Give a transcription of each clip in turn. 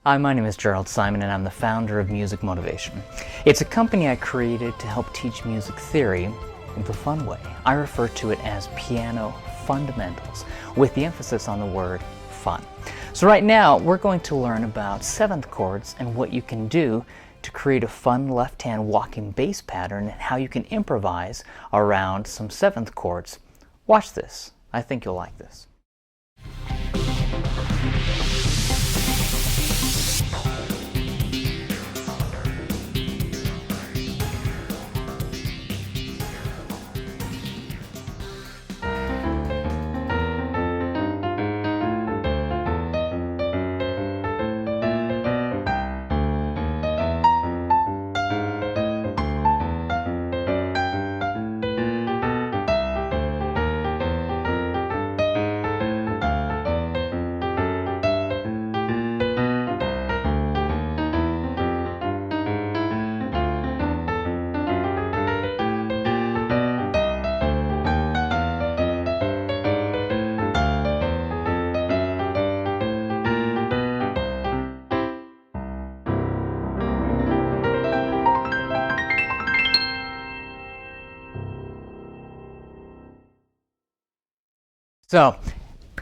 Hi, my name is Jerald Simon and I'm the founder of Music Motivation. It's a company I created to help teach music theory the fun way. I refer to it as piano fundamentals, with the emphasis on the word fun. So right now we're going to learn about seventh chords and what you can do to create a fun left-hand walking bass pattern and how you can improvise around some seventh chords. Watch this. I think you'll like this. So,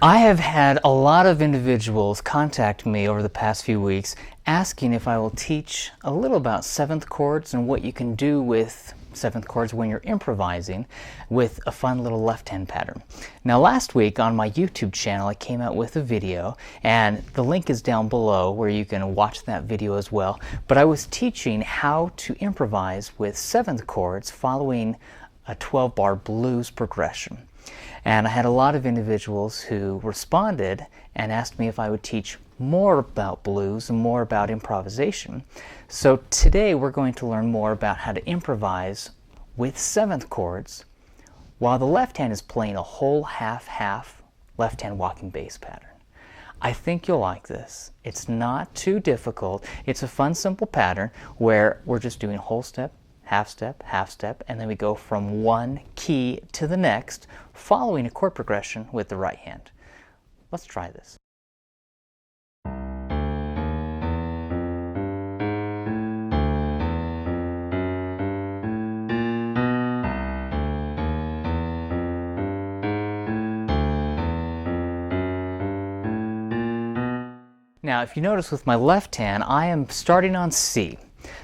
I have had a lot of individuals contact me over the past few weeks asking if I will teach a little about seventh chords and what you can do with seventh chords when you're improvising with a fun little left-hand pattern. Now last week on my YouTube channel I came out with a video, and the link is down below where you can watch that video as well, but I was teaching how to improvise with seventh chords following a 12-bar blues progression. And I had a lot of individuals who responded and asked me if I would teach more about blues and more about improvisation. So today we're going to learn more about how to improvise with seventh chords while the left hand is playing a whole half-half left-hand walking bass pattern. I think you'll like this. It's not too difficult. It's a fun, simple pattern where we're just doing whole step, half step, and then we go from one key to the next, following a chord progression with the right hand. Let's try this. Now, if you notice with my left hand, I am starting on C.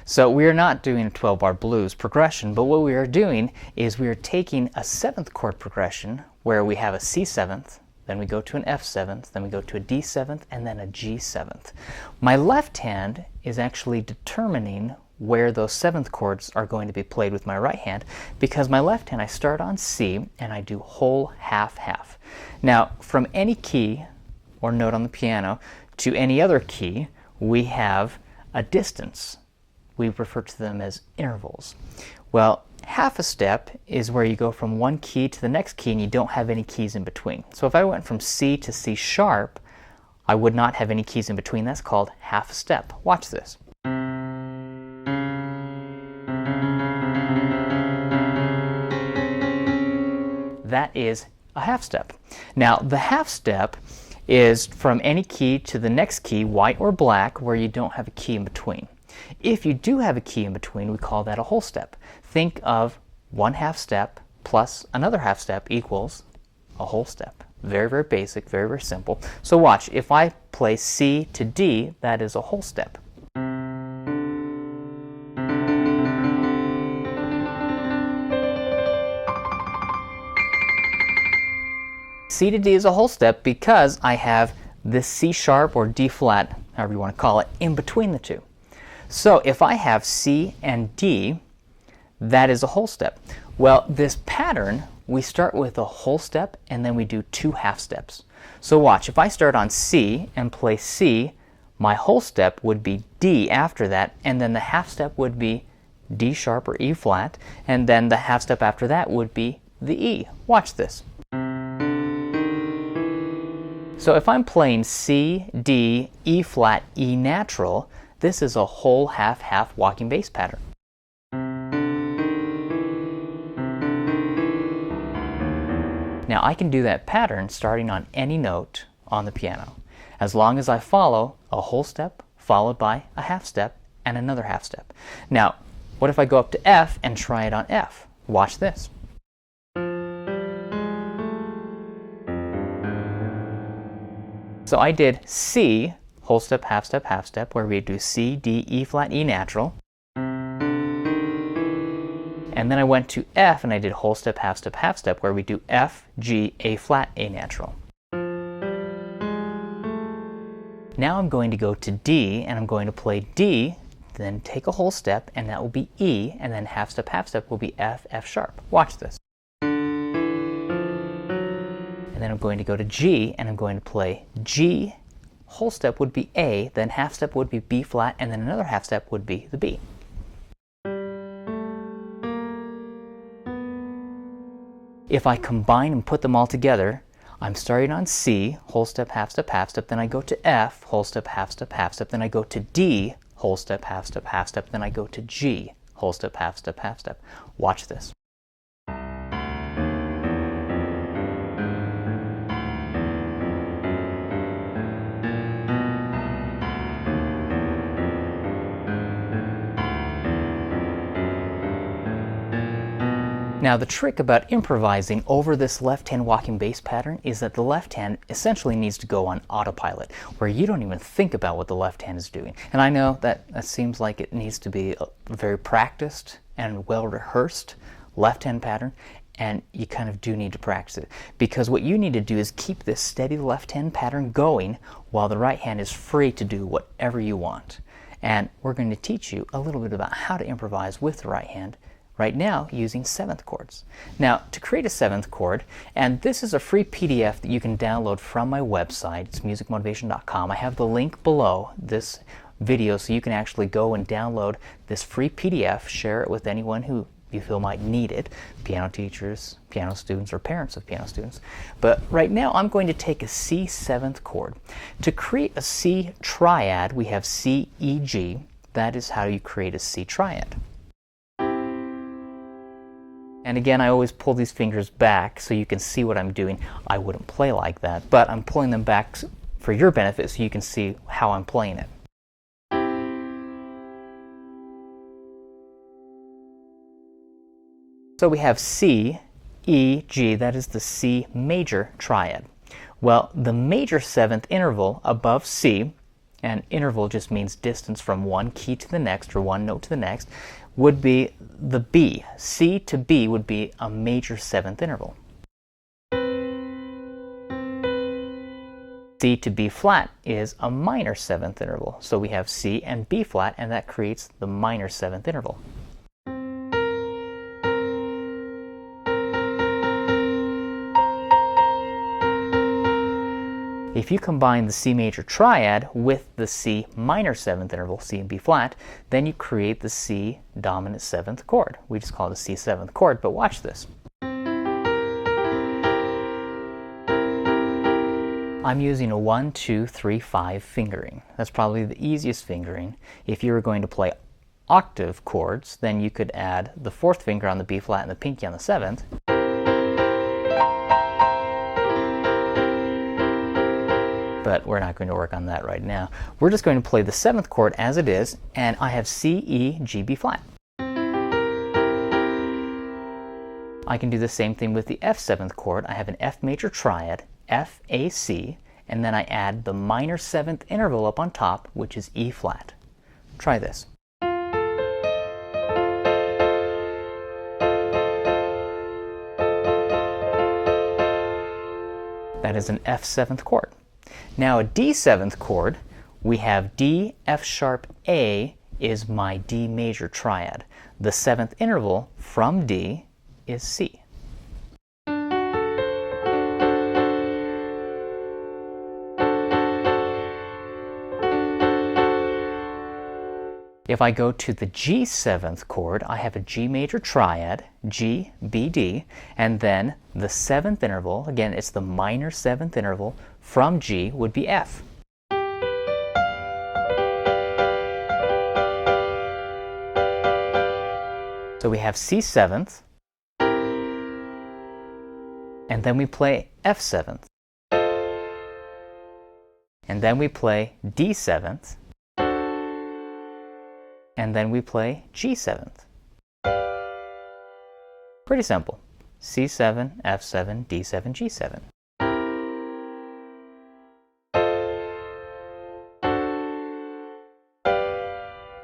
So we are not doing a 12-bar blues progression, but what we are doing is we are taking a seventh chord progression where we have a C seventh, then we go to an F seventh, then we go to a D seventh, and then a G seventh. My left hand is actually determining where those seventh chords are going to be played with my right hand, because my left hand I start on C and I do whole half-half. Now from any key or note on the piano to any other key, we have a distance. We refer to them as intervals. Well, half a step is where you go from one key to the next key and you don't have any keys in between. So if I went from C to C sharp, I would not have any keys in between. That's called half a step. Watch this. That is a half step. Now, the half step is from any key to the next key, white or black, where you don't have a key in between. If you do have a key in between, we call that a whole step. Think of one half step plus another half step equals a whole step. Very, very basic, very, very simple. So watch, if I play C to D, that is a whole step. C to D is a whole step because I have this C sharp or D flat, however you want to call it, in between the two. So if I have C and D, that is a whole step. Well, this pattern, we start with a whole step and then we do two half steps. So watch, if I start on C and play C, my whole step would be D after that, and then the half step would be D sharp or E flat, and then the half step after that would be the E. Watch this. So if I'm playing C, D, E flat, E natural, this is a whole half-half walking bass pattern. Now I can do that pattern starting on any note on the piano, as long as I follow a whole step followed by a half step and another half step. Now, what if I go up to F and try it on F? Watch this. So I did C, whole step, half step, where we do C, D, E flat, E natural. And then I went to F and I did whole step, half step, where we do F, G, A flat, A natural. Now I'm going to go to D and I'm going to play D, then take a whole step, and that will be E, and then half step will be F, F sharp. Watch this. And then I'm going to go to G and I'm going to play G, whole step would be A, then half step would be B flat, and then another half step would be the B. If I combine and put them all together, I'm starting on C, whole step, half step, then I go to F, whole step, half step, then I go to D, whole step, half step, then I go to G, whole step, half step. Watch this. Now the trick about improvising over this left hand walking bass pattern is that the left hand essentially needs to go on autopilot, where you don't even think about what the left hand is doing. And I know that seems like it needs to be a very practiced and well rehearsed left hand pattern, and you kind of do need to practice it, because what you need to do is keep this steady left hand pattern going while the right hand is free to do whatever you want. And we're going to teach you a little bit about how to improvise with the right hand right now using seventh chords. Now, to create a seventh chord, and this is a free PDF that you can download from my website, it's musicmotivation.com. I have the link below this video so you can actually go and download this free PDF, share it with anyone who you feel might need it, piano teachers, piano students, or parents of piano students. But right now I'm going to take a C seventh chord. To create a C triad, we have C, E, G. That is how you create a C triad. And again, I always pull these fingers back so you can see what I'm doing. I wouldn't play like that, but I'm pulling them back for your benefit so you can see how I'm playing it. So we have C, E, G, that is the C major triad. Well, the major seventh interval above C, and interval just means distance from one key to the next or one note to the next, would be the B. C to B would be a major seventh interval. C to B flat is a minor seventh interval. So we have C and B flat, and that creates the minor seventh interval. If you combine the C major triad with the C minor seventh interval, C and B flat, then you create the C dominant seventh chord. We just call it a C seventh chord, but watch this. I'm using a 1, 2, 3, 5 fingering. That's probably the easiest fingering. If you were going to play octave chords, then you could add the fourth finger on the B flat and the pinky on the seventh. But we're not going to work on that right now. We're just going to play the seventh chord as it is, and I have C, E, G, B flat. I can do the same thing with the F seventh chord. I have an F major triad, F, A, C, and then I add the minor seventh interval up on top, which is E flat. Try this. That is an F seventh chord. Now a D seventh chord, we have D, F sharp, A is my D major triad. The seventh interval from D is C. If I go to the G seventh chord, I have a G major triad, G, B, D, and then the seventh interval, again it's the minor seventh interval, from G would be F. So we have C seventh, and then we play F seventh, and then we play D seventh, and then we play G7. Pretty simple. C7, F7, D7, G7.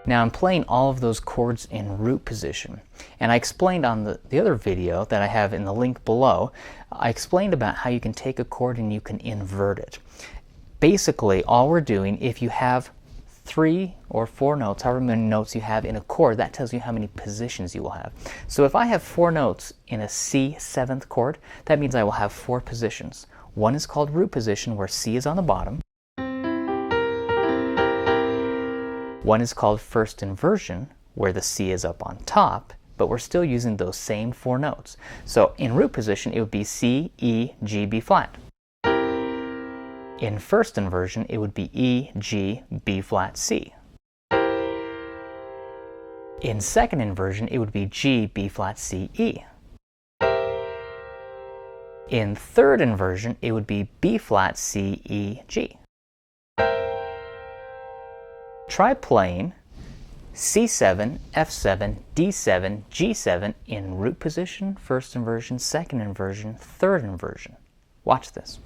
Now I'm playing all of those chords in root position, and I explained on the other video that I have in the link below, I explained about how you can take a chord and you can invert it. Basically, all we're doing, if you have 3 or 4 notes, however many notes you have in a chord, that tells you how many positions you will have. So if I have 4 notes in a C7th chord, that means I will have 4 positions. One is called root position, where C is on the bottom. One is called first inversion, where the C is up on top, but we're still using those same 4 notes. So in root position, it would be C, E, G, B flat. In first inversion, it would be E, G, B flat, C. In second inversion, it would be G, B flat, C, E. In third inversion, it would be B flat, C, E, G. Try playing C7, F7, D7, G7 in root position, first inversion, second inversion, third inversion. Watch this.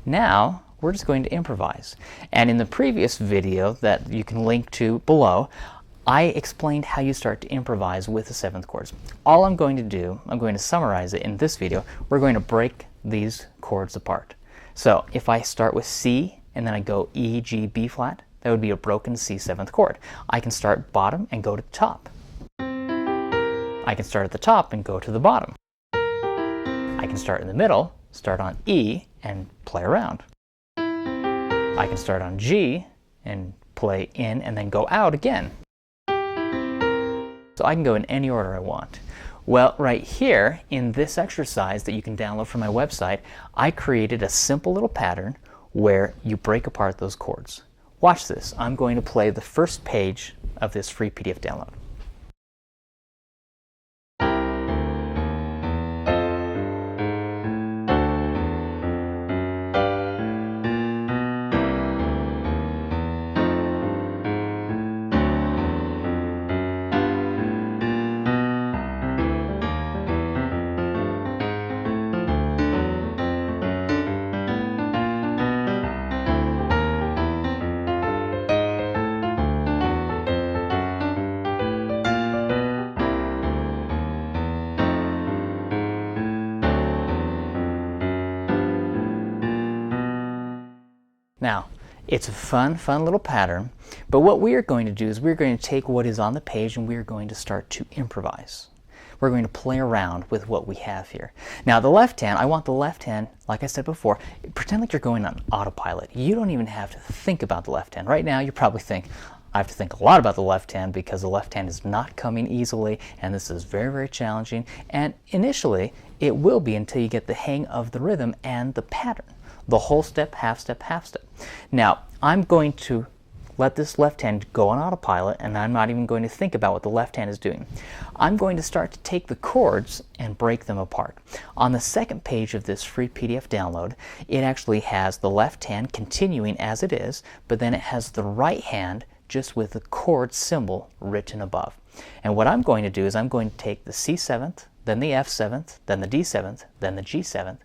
Now, we're just going to improvise. And in the previous video that you can link to below, I explained how you start to improvise with the 7th chords. All I'm going to do, I'm going to summarize it in this video. We're going to break these chords apart. So if I start with C and then I go E, G, B flat, that would be a broken C7th chord. I can start bottom and go to the top. I can start at the top and go to the bottom. I can start in the middle, start on E and play around. I can start on G and play in and then go out again. So I can go in any order I want. Well, right here in this exercise that you can download from my website, I created a simple little pattern where you break apart those chords. Watch this. I'm going to play the first page of this free PDF download. Now, it's a fun little pattern, but what we are going to do is we're going to take what is on the page and we're going to start to improvise. We're going to play around with what we have here. Now, the left hand, I want the left hand, like I said before, pretend like you're going on autopilot. You don't even have to think about the left hand. Right now, you probably think, I have to think a lot about the left hand because the left hand is not coming easily, and this is very challenging. And initially, it will be until you get the hang of the rhythm and the pattern. The whole step, half step, half step. Now, I'm going to let this left hand go on autopilot, and I'm not even going to think about what the left hand is doing. I'm going to start to take the chords and break them apart. On the second page of this free PDF download, it actually has the left hand continuing as it is, but then it has the right hand just with the chord symbol written above. And what I'm going to do is I'm going to take the C7th, then the F7th, then the D7th, then the G7th,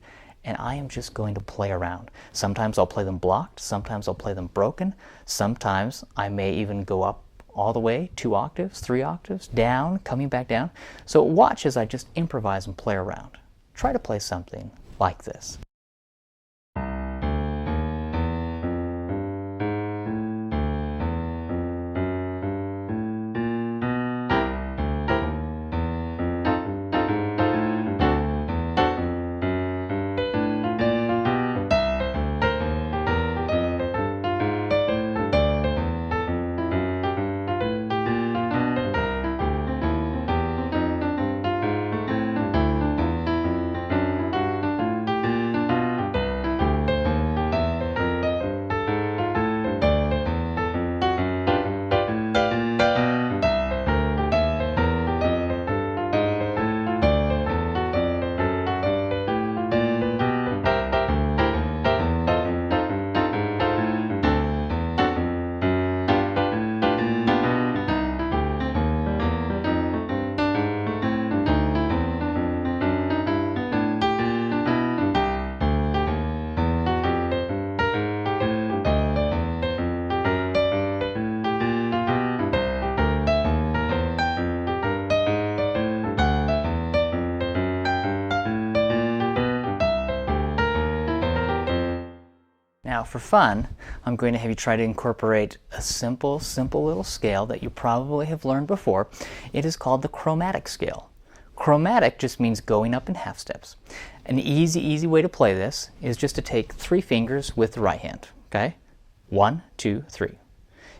and I am just going to play around. Sometimes I'll play them blocked, sometimes I'll play them broken, sometimes I may even go up all the way 2 octaves, 3 octaves, down, coming back down. So watch as I just improvise and play around. Try to play something like this. Now for fun, I'm going to have you try to incorporate a simple little scale that you probably have learned before. It is called the chromatic scale. Chromatic just means going up in half steps. An easy way to play this is just to take 3 fingers with the right hand, okay? 1, 2, 3.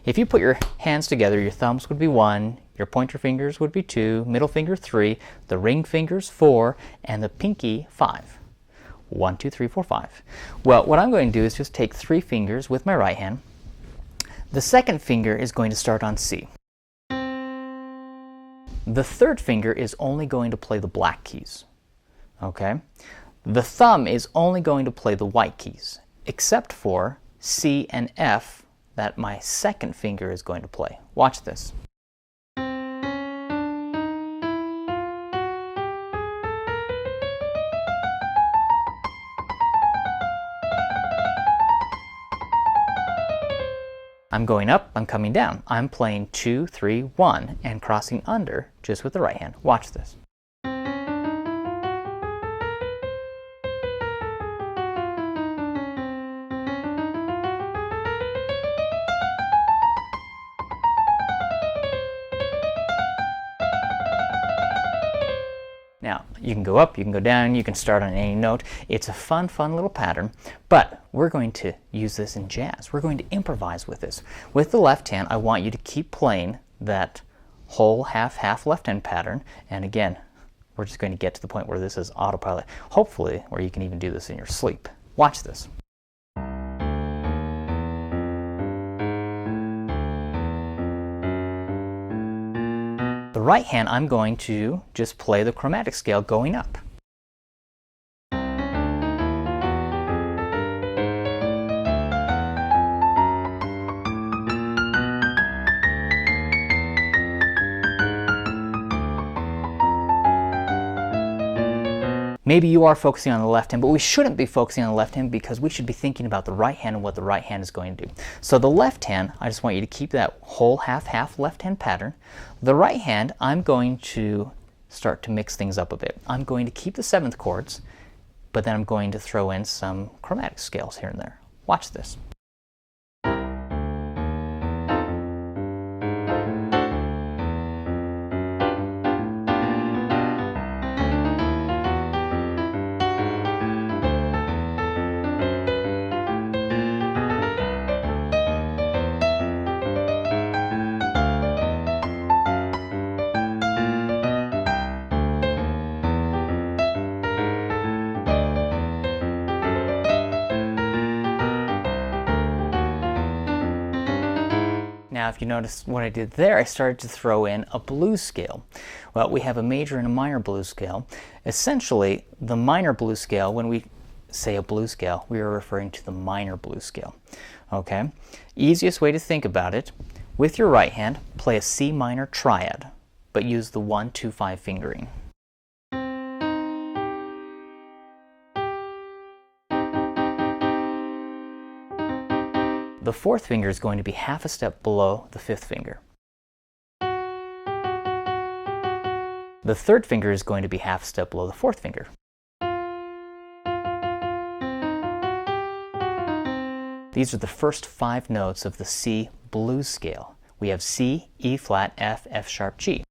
If you put your hands together, your thumbs would be 1, your pointer fingers would be 2, middle finger 3, the ring fingers 4, and the pinky 5. 1, 2, 3, 4, 5. Well, what I'm going to do is just take 3 fingers with my right hand. The second finger is going to start on C. The third finger is only going to play the black keys. Okay? The thumb is only going to play the white keys, except for C and F that my second finger is going to play. Watch this. I'm going up, I'm coming down. I'm playing 2, 3, 1, and crossing under just with the right hand. Watch this. Now, you can go up, you can go down, you can start on any note. It's a fun little pattern, but we're going to use this in jazz. We're going to improvise with this. With the left hand, I want you to keep playing that whole half left hand pattern, and again, we're just going to get to the point where this is autopilot, hopefully where you can even do this in your sleep. Watch this. The right hand, I'm going to just play the chromatic scale going up. Maybe you are focusing on the left hand, but we shouldn't be focusing on the left hand because we should be thinking about the right hand and what the right hand is going to do. So the left hand, I just want you to keep that whole half left hand pattern. The right hand, I'm going to start to mix things up a bit. I'm going to keep the 7th chords, but then I'm going to throw in some chromatic scales here and there. Watch this. Now, if you notice what I did there, I started to throw in a blues scale. Well, we have a major and a minor blues scale. Essentially, the minor blues scale, when we say a blues scale, we are referring to the minor blues scale. Okay? Easiest way to think about it, with your right hand, play a C minor triad, but use the 1, 2, 5 fingering. The 4th finger is going to be half a step below the 5th finger. The 3rd finger is going to be half a step below the 4th finger. These are the first 5 notes of the C blues scale. We have C, E flat, F, F sharp, G.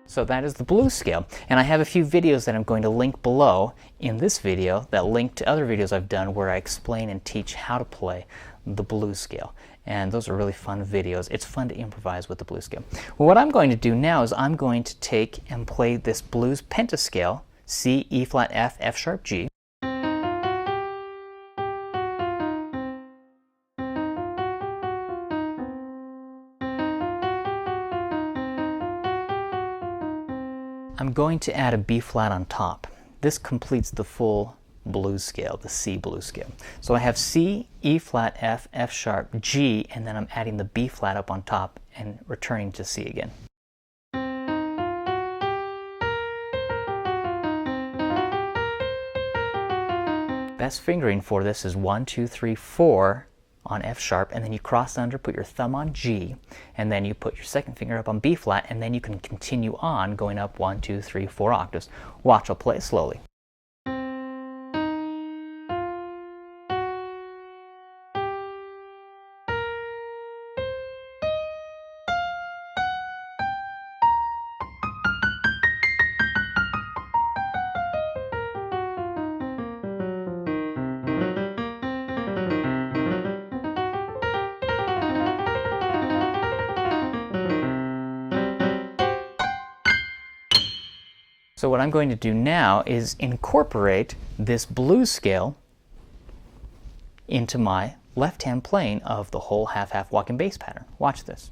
So that is the blues scale, and I have a few videos that I'm going to link below in this video that link to other videos I've done where I explain and teach how to play the blues scale. And those are really fun videos. It's fun to improvise with the blues scale. Well, what I'm going to do now is I'm going to take and play this blues pentascale, C, E flat, F, F sharp, G. I'm going to add a B flat on top. This completes the full blues scale, the C blues scale. So I have C, E flat, F, F sharp, G, and then I'm adding the B flat up on top and returning to C again. best fingering for this is 1, 2, 3, 4 on F sharp, and then you cross under, put your thumb on G, and then you put your second finger up on B flat, and then you can continue on going up 1, 2, 3, 4 octaves. Watch, I'll play it slowly. So what I'm going to do now is incorporate this blues scale into my left-hand playing of the whole half-half walking bass pattern. Watch this.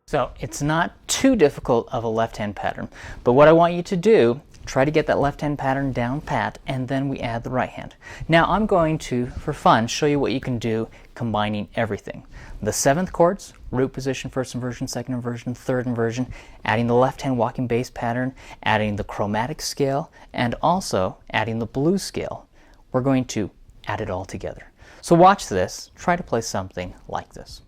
So it's not too difficult of a left-hand pattern, but what I want you to do, try to get that left-hand pattern down pat, and then we add the right hand. Now I'm going to, for fun, show you what you can do combining everything. The 7th chords, root position, first inversion, second inversion, third inversion, adding the left-hand walking bass pattern, adding the chromatic scale, and also adding the blues scale. We're going to add it all together. So watch this, try to play something like this.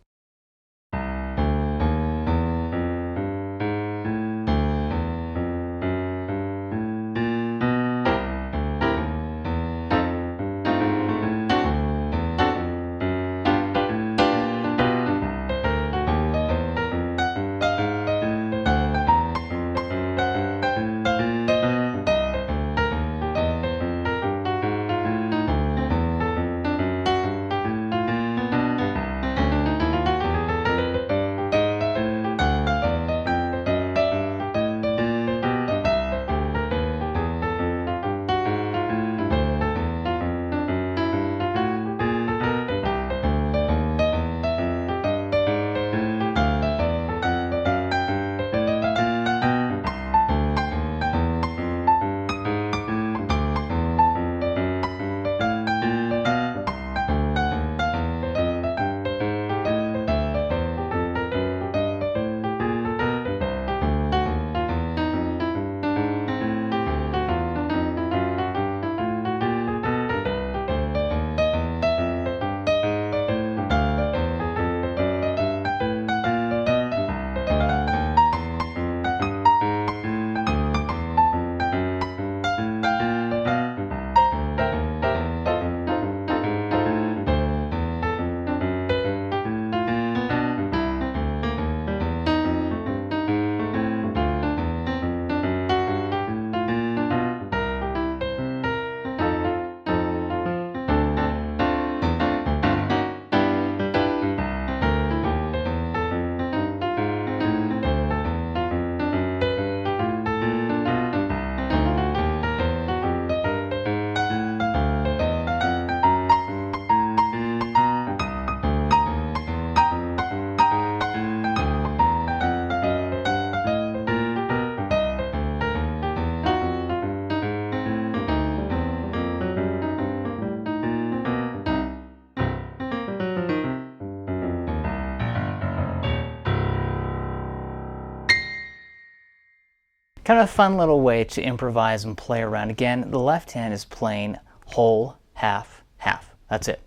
Kind of a fun little way to improvise and play around. Again, the left hand is playing whole, half, half. That's it.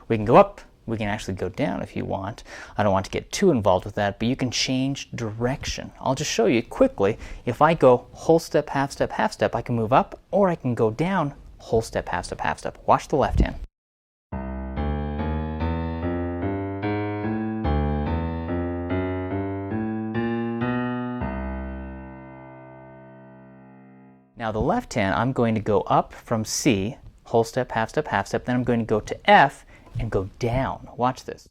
We can go up, we can actually go down if you want. I don't want to get too involved with that, but you can change direction. I'll just show you quickly. If I go whole step, half step, half step, I can move up, or I can go down, whole step, half step, half step. Watch the left hand. Now the left hand, I'm going to go up from C, whole step, half step, half step, then I'm going to go to F and go down. Watch this.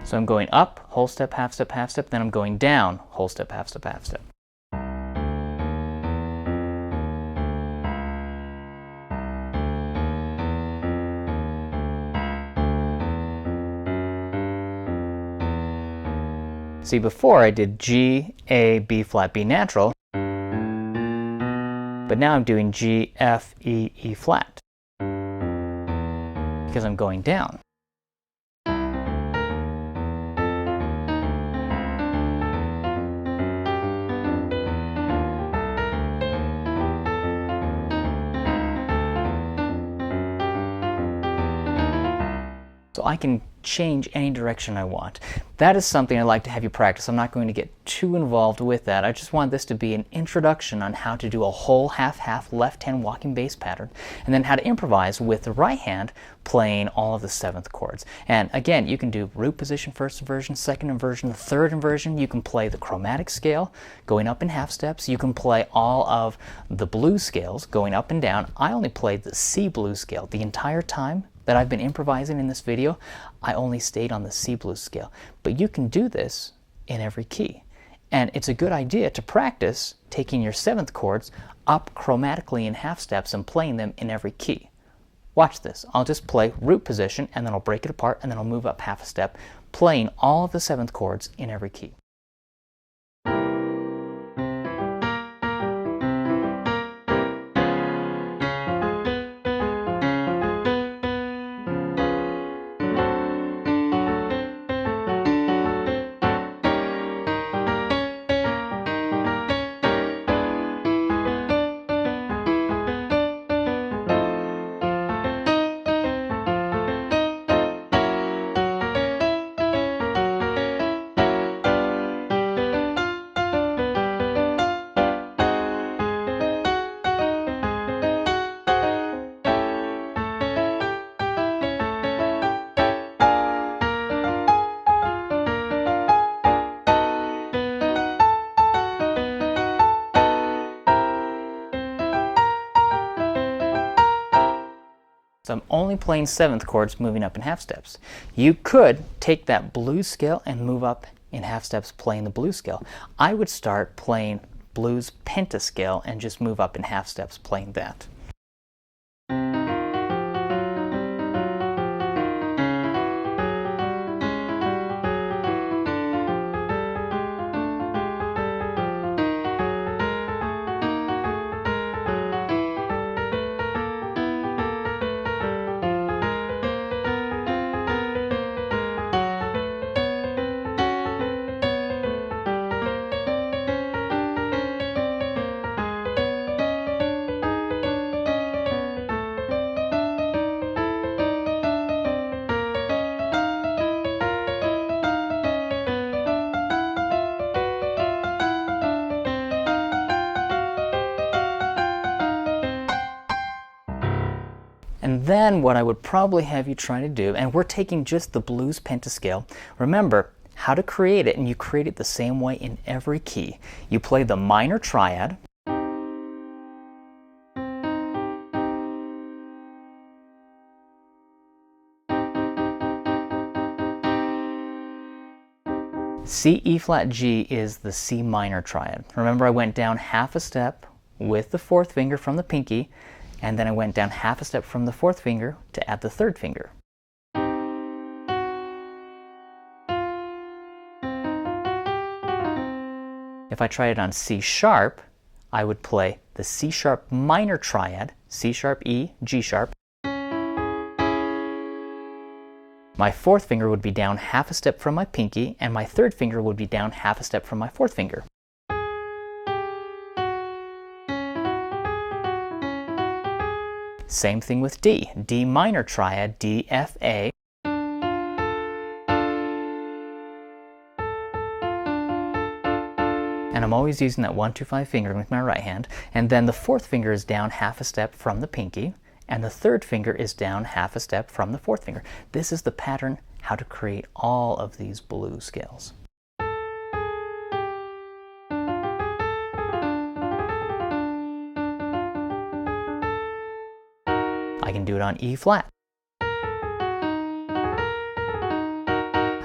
So I'm going up, whole step, half step, half step, then I'm going down, whole step, half step, half step. See, before I did G, A, B flat, B natural, but now I'm doing G, F, E, E flat, because I'm going down. So I can change any direction I want. That is something I'd like to have you practice. I'm not going to get too involved with that. I just want this to be an introduction on how to do a whole half-half left-hand walking bass pattern, and then how to improvise with the right hand playing all of the seventh chords. And again, you can do root position first inversion, second inversion, the third inversion. You can play the chromatic scale going up in half steps. You can play all of the blues scales going up and down. I only played the C blues scale the entire time that I've been improvising in this video. I only stayed on the C blues scale. But you can do this in every key. And it's a good idea to practice taking your seventh chords up chromatically in half steps and playing them in every key. Watch this. I'll just play root position, and then I'll break it apart, and then I'll move up half a step, playing all of the seventh chords in every key. So I'm only playing seventh chords moving up in half steps. You could take that blues scale and move up in half steps playing the blues scale. I would start playing blues pentascale and just move up in half steps playing that. And then what I would probably have you try to do, and we're taking just the blues pentascale. Remember how to create it, and you create it the same way in every key. You play the minor triad, C, E flat, G is the C minor triad. Remember I went down half a step with the fourth finger from the pinky, and then I went down half a step from the fourth finger to add the third finger. If I tried it on C sharp, I would play the C sharp minor triad, C sharp, E, G sharp, My fourth finger would be down half a step from my pinky, and my third finger would be down half a step from my fourth finger. Same thing with D. D minor triad, D, F, A. And I'm always using that 1, 2, 5 finger with my right hand. And then the fourth finger is down half a step from the pinky, and the third finger is down half a step from the fourth finger. This is the pattern how to create all of these blues scales. I can do it on E flat. I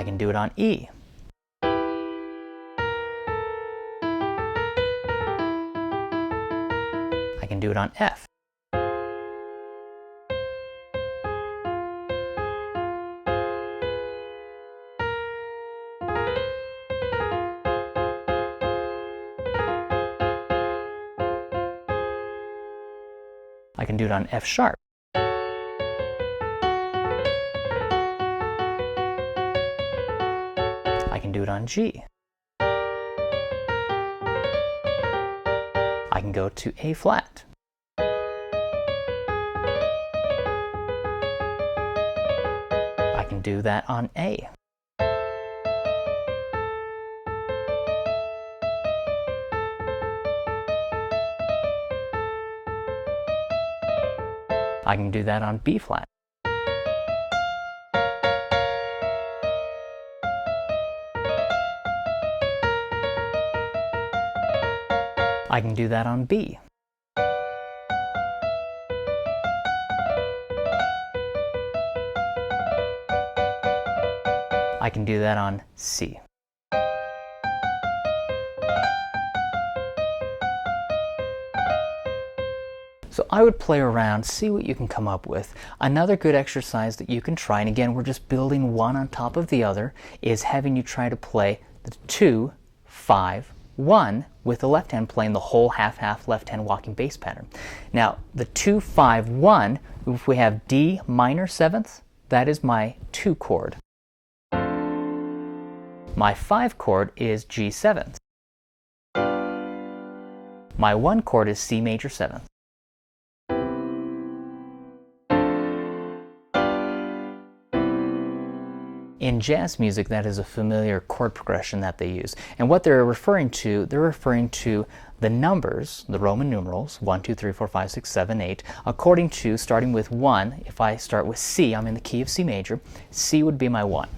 can do it on E. I can do it on F. I can do it on F sharp. I can do it on G. I can go to A flat. I can do that on A. I can do that on B flat. I can do that on B. I can do that on C. So I would play around, see what you can come up with. Another good exercise that you can try, and again we're just building one on top of the other, is having you try to play the 2, 5, 1 with the left hand playing the whole half-half left hand walking bass pattern. Now the 2, 5, 1, if we have D minor 7th, that is my 2 chord. My 5 chord is G 7th. My 1 chord is C major 7th. In jazz music, that is a familiar chord progression that they use. And what they're referring to the numbers, the Roman numerals, 1, 2, 3, 4, 5, 6, 7, 8, according to, starting with 1, if I start with C, I'm in the key of C major, C would be my 1.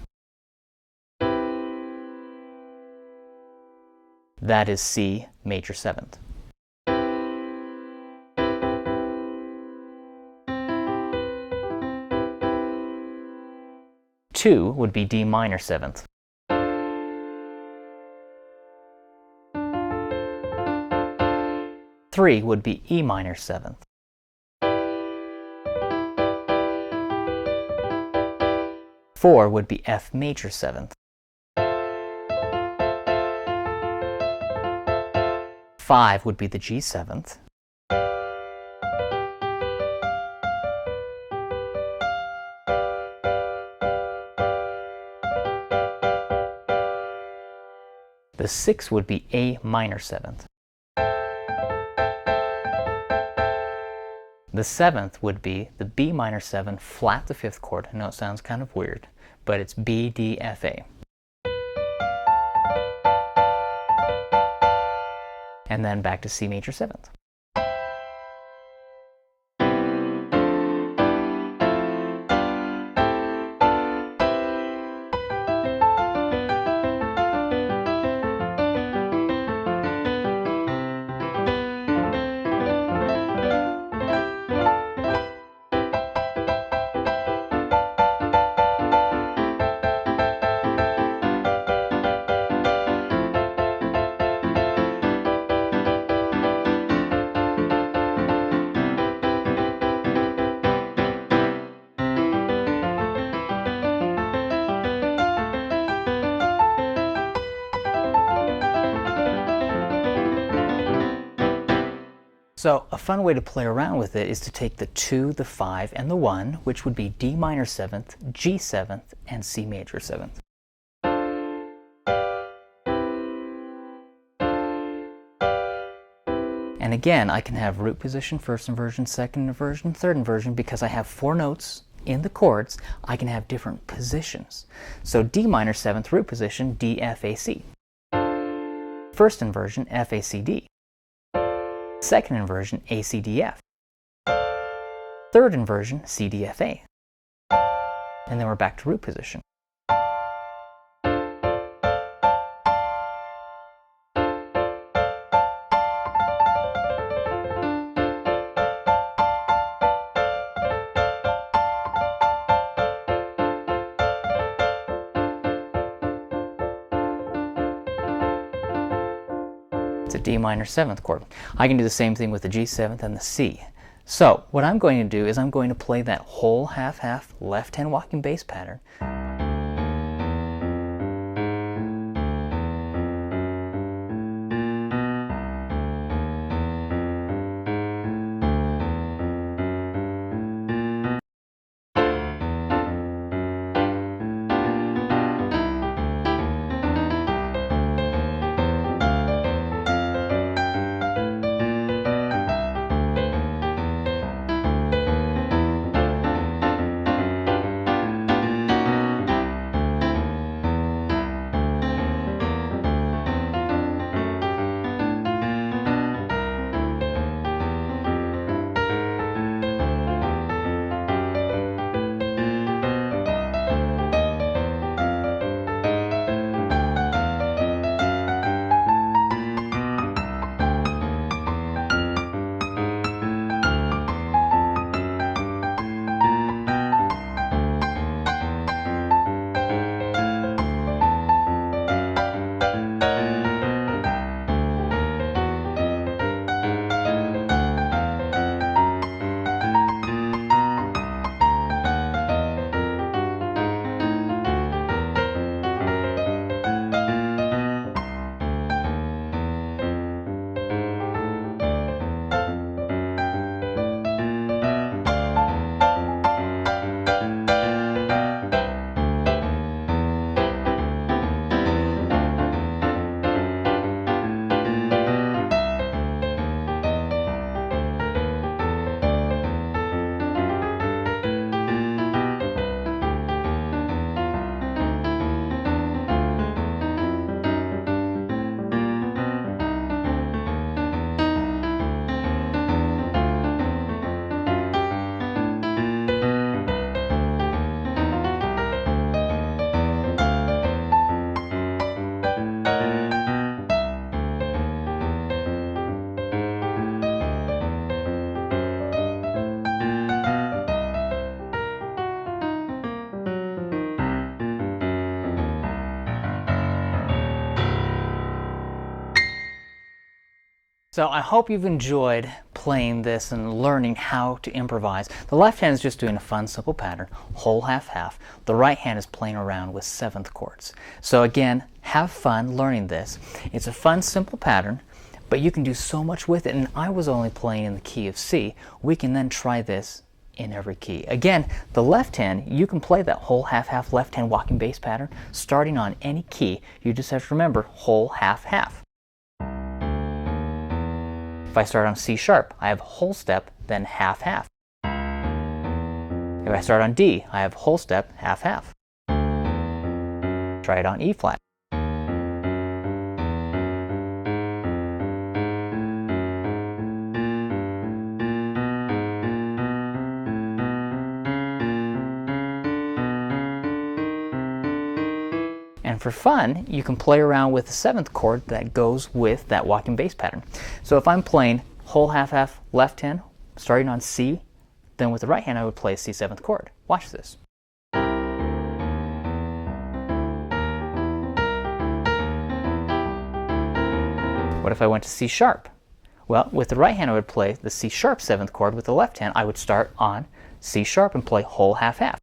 That is C major 7th. Two would be D minor 7th. Three would be E minor 7th. Four would be F major 7th. 5 would be the G 7th. The 6 would be A minor 7th. The 7th would be the B minor 7 flat the 5th chord. I know it sounds kind of weird, but it's B, D, F, A. And then back to C major 7th. So a fun way to play around with it is to take the 2, the 5, and the 1, which would be D minor 7th, G 7th, and C major 7th. And again, I can have root position, first inversion, second inversion, third inversion, because I have 4 notes in the chords. I can have different positions. So D minor 7th root position, D, F, A, C. First inversion, F, A, C, D. Second inversion, A, C, D, F. Third inversion, C, D, F, A. And then we're back to root position. It's a D minor 7th chord. I can do the same thing with the G 7th and the C. So what I'm going to do is I'm going to play that whole half-half left-hand walking bass pattern. So I hope you've enjoyed playing this and learning how to improvise. The left hand is just doing a fun, simple pattern, whole, half, half. The right hand is playing around with 7th chords. So again, have fun learning this. It's a fun, simple pattern, but you can do so much with it. And I was only playing in the key of C. We can then try this in every key. Again, the left hand, you can play that whole, half, half, left hand walking bass pattern starting on any key. You just have to remember whole, half, half. If I start on C sharp, I have whole step, then half, half. If I start on D, I have whole step, half, half. Try it on E flat. And for fun, you can play around with the 7th chord that goes with that walking bass pattern. So if I'm playing whole, half, half, left hand, starting on C, then with the right hand I would play a C 7th chord. Watch this. What if I went to C sharp? Well, with the right hand I would play the C sharp 7th chord. With the left hand I would start on C sharp and play whole, half, half.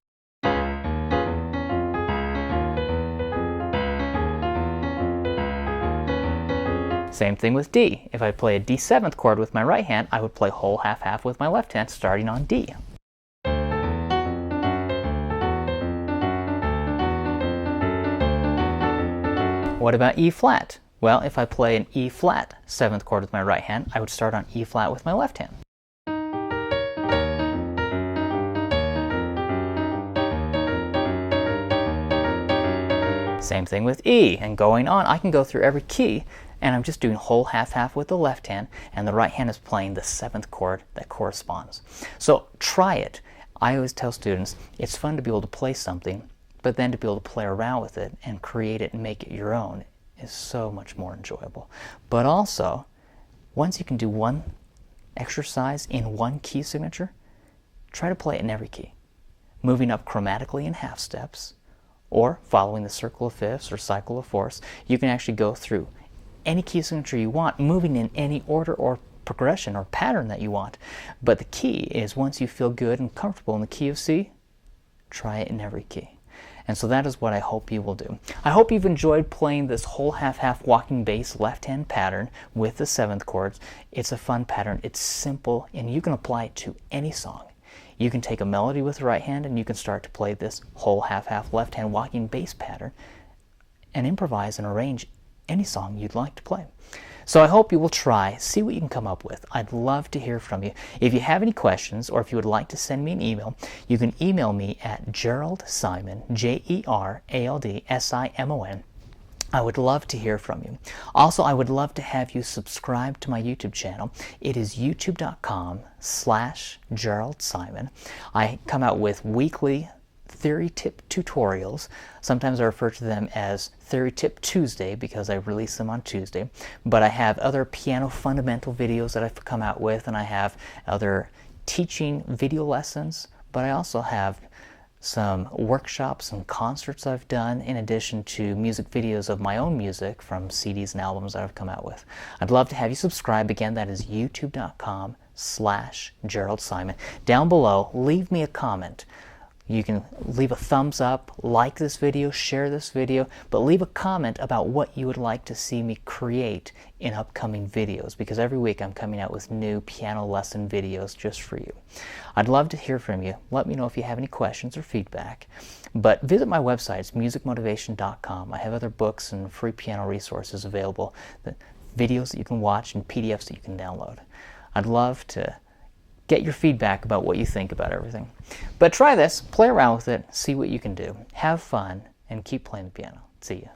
Same thing with D. If I play a D7th chord with my right hand, I would play whole half-half with my left hand starting on D. What about E flat? Well, if I play an E flat 7th chord with my right hand, I would start on E flat with my left hand. Same thing with E, and going on, I can go through every key, and I'm just doing whole half-half with the left hand, and the right hand is playing the 7th chord that corresponds. So try it. I always tell students, it's fun to be able to play something, but then to be able to play around with it and create it and make it your own is so much more enjoyable. But also, once you can do one exercise in one key signature, try to play it in every key, moving up chromatically in half steps, or following the circle of fifths or cycle of fourths. You can actually go through any key signature you want, moving in any order or progression or pattern that you want. But the key is, once you feel good and comfortable in the key of C, try it in every key. And so that is what I hope you will do. I hope you've enjoyed playing this whole half-half walking bass left-hand pattern with the 7th chords. It's a fun pattern, it's simple, and you can apply it to any song. You can take a melody with the right hand and you can start to play this whole half-half left-hand walking bass pattern and improvise and arrange any song you'd like to play. So I hope you will try, see what you can come up with. I'd love to hear from you. If you have any questions, or if you would like to send me an email, you can email me at JeraldSimon, JeraldSimon. I would love to hear from you. Also, I would love to have you subscribe to my YouTube channel. It is youtube.com/JeraldSimon. I come out with weekly theory tip tutorials. Sometimes I refer to them as Theory Tip Tuesday because I release them on Tuesday. But I have other piano fundamental videos that I've come out with, and I have other teaching video lessons, but I also have some workshops and concerts I've done, in addition to music videos of my own music from CDs and albums that I've come out with. I'd love to have you subscribe. Again, that is youtube.com/JeraldSimon. Down below, leave me a comment. You can leave a thumbs up, like this video, share this video, but leave a comment about what you would like to see me create in upcoming videos, because every week I'm coming out with new piano lesson videos just for you. I'd love to hear from you. Let me know if you have any questions or feedback. But visit my website, it's musicmotivation.com. I have other books and free piano resources available, videos that you can watch and PDFs that you can download. I'd love to get your feedback about what you think about everything. But try this, play around with it, see what you can do. Have fun, and keep playing the piano. See ya.